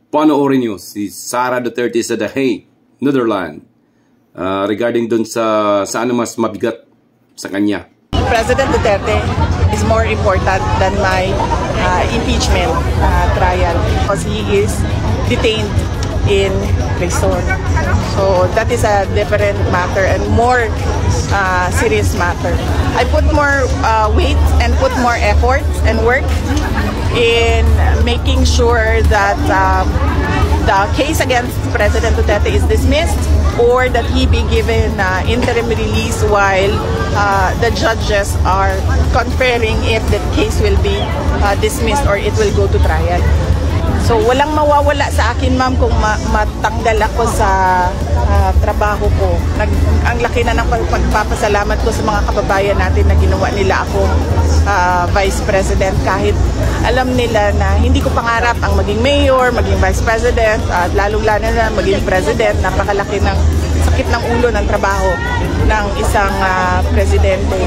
panoorin nyo si Sara Duterte sa The Hague, Netherlands, regarding dun sa ano mas mabigat sa kanya. President Duterte is more important than my impeachment trial because he is detained in prison. So that is a different matter and more serious matter. I put more weight and put more effort and work in making sure that the case against President Duterte is dismissed or that he be given interim release while the judges are conferring if the case will be dismissed or it will go to trial. So walang mawawala sa akin, ma'am, kung matanggal ako sa trabaho ko. Ang laki na ng pagpapasalamat ko sa mga kababayan natin na ginawa nila akong Vice President kahit alam nila na hindi ko pangarap ang maging mayor, maging Vice President at lalong-lalo na maging President. Napakalaki ng sakit ng ulo ng trabaho ng isang presidente.